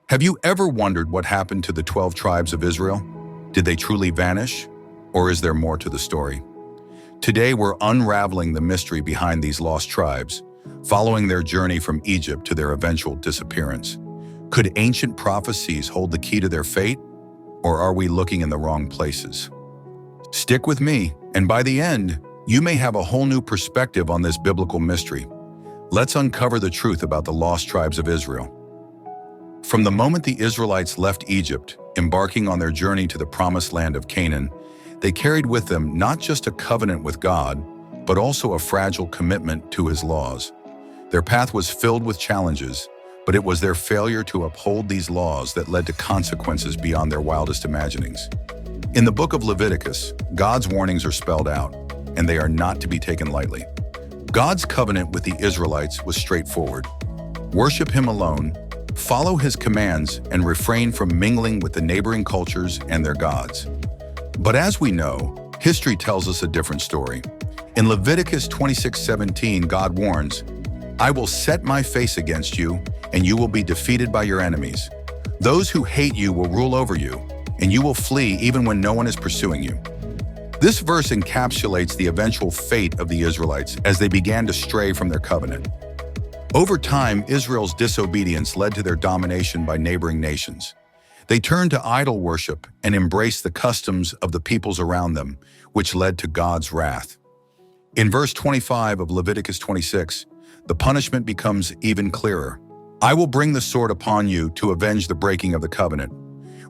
Have you ever wondered what happened to the 12 tribes of Israel? Did they truly vanish? Or is there more to the story? Today we're unraveling the mystery behind these lost tribes, following their journey from Egypt to their eventual disappearance. Could ancient prophecies hold the key to their fate? Or are we looking in the wrong places? Stick with me, and by the end, you may have a whole new perspective on this biblical mystery. Let's uncover the truth about the lost tribes of Israel. From the moment the Israelites left Egypt, embarking on their journey to the promised land of Canaan, they carried with them not just a covenant with God, but also a fragile commitment to His laws. Their path was filled with challenges, but it was their failure to uphold these laws that led to consequences beyond their wildest imaginings. In the book of Leviticus, God's warnings are spelled out, and they are not to be taken lightly. God's covenant with the Israelites was straightforward. Worship Him alone, follow His commands, and refrain from mingling with the neighboring cultures and their gods. But as we know, history tells us a different story. In Leviticus 26:17, God warns, "I will set my face against you, and you will be defeated by your enemies. Those who hate you will rule over you, and you will flee even when no one is pursuing you." This verse encapsulates the eventual fate of the Israelites as they began to stray from their covenant. Over time, Israel's disobedience led to their domination by neighboring nations. They turned to idol worship and embraced the customs of the peoples around them, which led to God's wrath. In verse 25 of Leviticus 26, the punishment becomes even clearer. "I will bring the sword upon you to avenge the breaking of the covenant.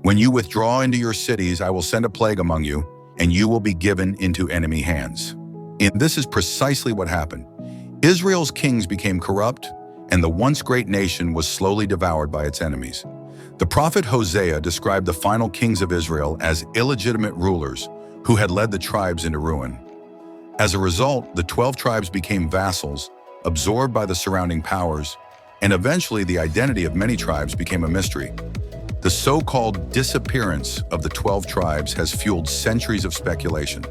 When you withdraw into your cities, I will send a plague among you, and you will be given into enemy hands." And this is precisely what happened. Israel's kings became corrupt, and the once great nation was slowly devoured by its enemies. The prophet Hosea described the final kings of Israel as illegitimate rulers who had led the tribes into ruin. As a result, the 12 tribes became vassals, absorbed by the surrounding powers, and eventually the identity of many tribes became a mystery. The so-called disappearance of the 12 tribes has fueled centuries of speculation.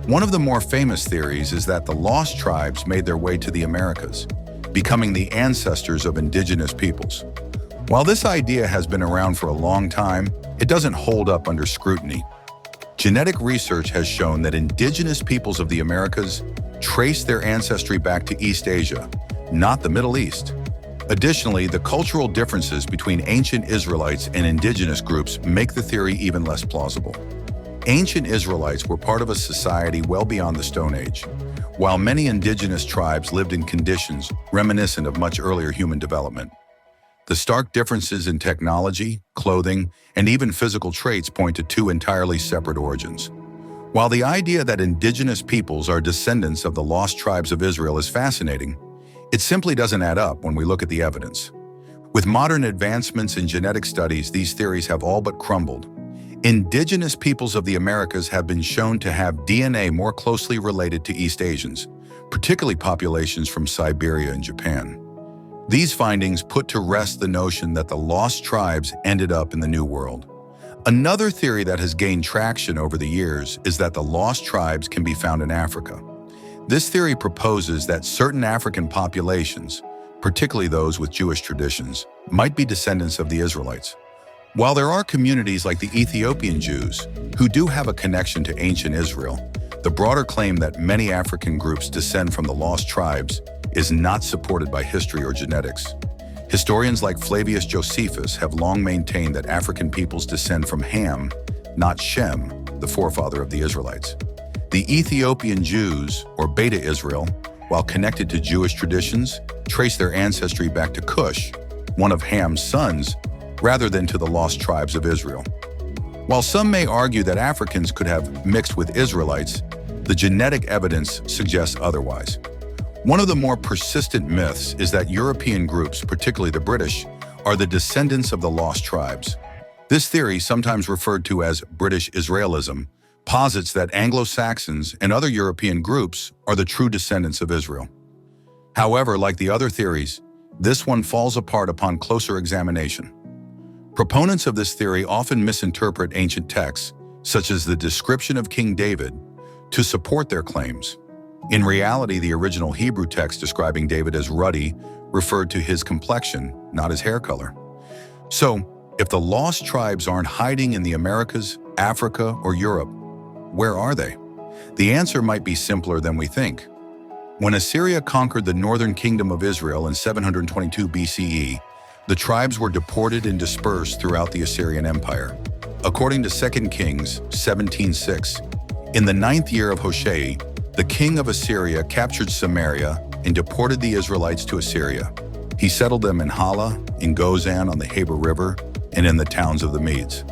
One of the more famous theories is that the lost tribes made their way to the Americas, becoming the ancestors of indigenous peoples. While this idea has been around for a long time, it doesn't hold up under scrutiny. Genetic research has shown that indigenous peoples of the Americas trace their ancestry back to East Asia, not the Middle East. Additionally, the cultural differences between ancient Israelites and indigenous groups make the theory even less plausible. Ancient Israelites were part of a society well beyond the Stone Age, while many indigenous tribes lived in conditions reminiscent of much earlier human development. The stark differences in technology, clothing, and even physical traits point to two entirely separate origins. While the idea that indigenous peoples are descendants of the lost tribes of Israel is fascinating, it simply doesn't add up when we look at the evidence. With modern advancements in genetic studies, these theories have all but crumbled. Indigenous peoples of the Americas have been shown to have DNA more closely related to East Asians, particularly populations from Siberia and Japan. These findings put to rest the notion that the lost tribes ended up in the New World. Another theory that has gained traction over the years is that the lost tribes can be found in Africa. This theory proposes that certain African populations, particularly those with Jewish traditions, might be descendants of the Israelites. While there are communities like the Ethiopian Jews who do have a connection to ancient Israel, the broader claim that many African groups descend from the lost tribes is not supported by history or genetics. Historians like Flavius Josephus have long maintained that African peoples descend from Ham, not Shem, the forefather of the Israelites. The Ethiopian Jews, or Beta Israel, while connected to Jewish traditions, trace their ancestry back to Cush, one of Ham's sons, rather than to the lost tribes of Israel. While some may argue that Africans could have mixed with Israelites, the genetic evidence suggests otherwise. One of the more persistent myths is that European groups, particularly the British, are the descendants of the lost tribes. This theory, sometimes referred to as British Israelism, posits that Anglo-Saxons and other European groups are the true descendants of Israel. However, like the other theories, this one falls apart upon closer examination. Proponents of this theory often misinterpret ancient texts, such as the description of King David, to support their claims. In reality, the original Hebrew text describing David as ruddy referred to his complexion, not his hair color. So, if the lost tribes aren't hiding in the Americas, Africa, or Europe, where are they? The answer might be simpler than we think. When Assyria conquered the northern kingdom of Israel in 722 BCE, the tribes were deported and dispersed throughout the Assyrian Empire. According to 2 Kings 17:6, in the 9th year of Hoshea, the king of Assyria captured Samaria and deported the Israelites to Assyria. He settled them in Hala, in Gozan on the Habor River, and in the towns of the Medes.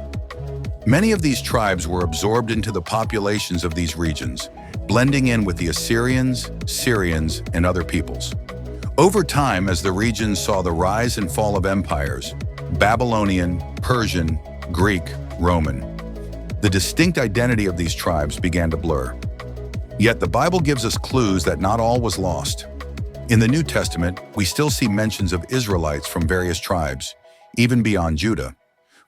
Many of these tribes were absorbed into the populations of these regions, blending in with the Assyrians, Syrians, and other peoples. Over time, as the regions saw the rise and fall of empires, Babylonian, Persian, Greek, Roman, the distinct identity of these tribes began to blur. Yet the Bible gives us clues that not all was lost. In the New Testament, we still see mentions of Israelites from various tribes, even beyond Judah.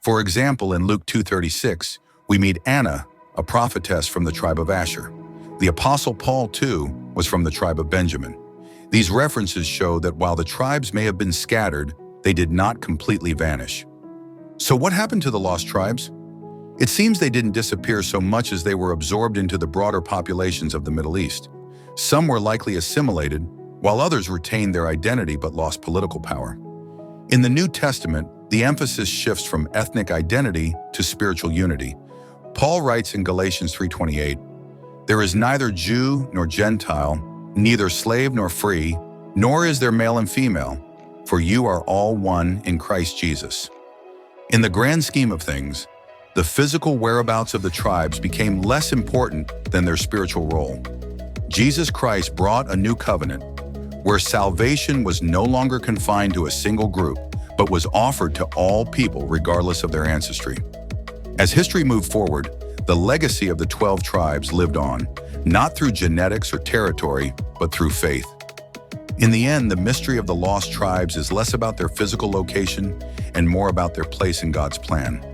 For example, in Luke 2:36, we meet Anna, a prophetess from the tribe of Asher. The Apostle Paul, too, was from the tribe of Benjamin. These references show that while the tribes may have been scattered, they did not completely vanish. So what happened to the lost tribes? It seems they didn't disappear so much as they were absorbed into the broader populations of the Middle East. Some were likely assimilated, while others retained their identity but lost political power. In the New Testament, the emphasis shifts from ethnic identity to spiritual unity. Paul writes in Galatians 3:28, "There is neither Jew nor Gentile, neither slave nor free, nor is there male and female, for you are all one in Christ Jesus." In the grand scheme of things, the physical whereabouts of the tribes became less important than their spiritual role. Jesus Christ brought a new covenant, where salvation was no longer confined to a single group, but was offered to all people regardless of their ancestry. As history moved forward, the legacy of the 12 tribes lived on, not through genetics or territory, but through faith. In the end, the mystery of the lost tribes is less about their physical location and more about their place in God's plan.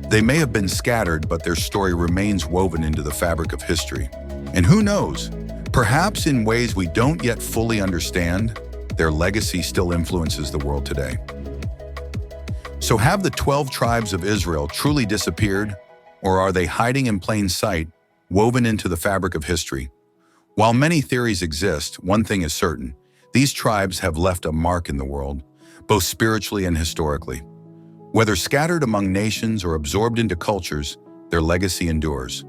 They may have been scattered, but their story remains woven into the fabric of history. And who knows, perhaps in ways we don't yet fully understand, their legacy still influences the world today. So have the 12 tribes of Israel truly disappeared, or are they hiding in plain sight, woven into the fabric of history? While many theories exist, one thing is certain: these tribes have left a mark in the world, both spiritually and historically. Whether scattered among nations or absorbed into cultures, their legacy endures.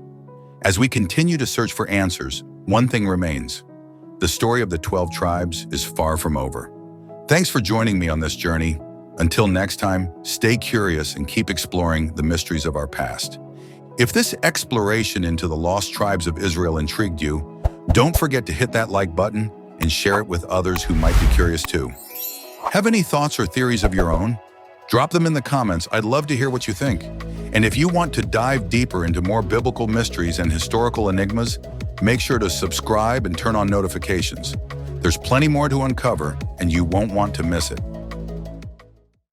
As we continue to search for answers, one thing remains: the story of the 12 tribes is far from over. Thanks for joining me on this journey. Until next time, stay curious and keep exploring the mysteries of our past. If this exploration into the lost tribes of Israel intrigued you, don't forget to hit that like button and share it with others who might be curious too. Have any thoughts or theories of your own? Drop them in the comments. I'd love to hear what you think. And if you want to dive deeper into more biblical mysteries and historical enigmas, make sure to subscribe and turn on notifications. There's plenty more to uncover, and you won't want to miss it.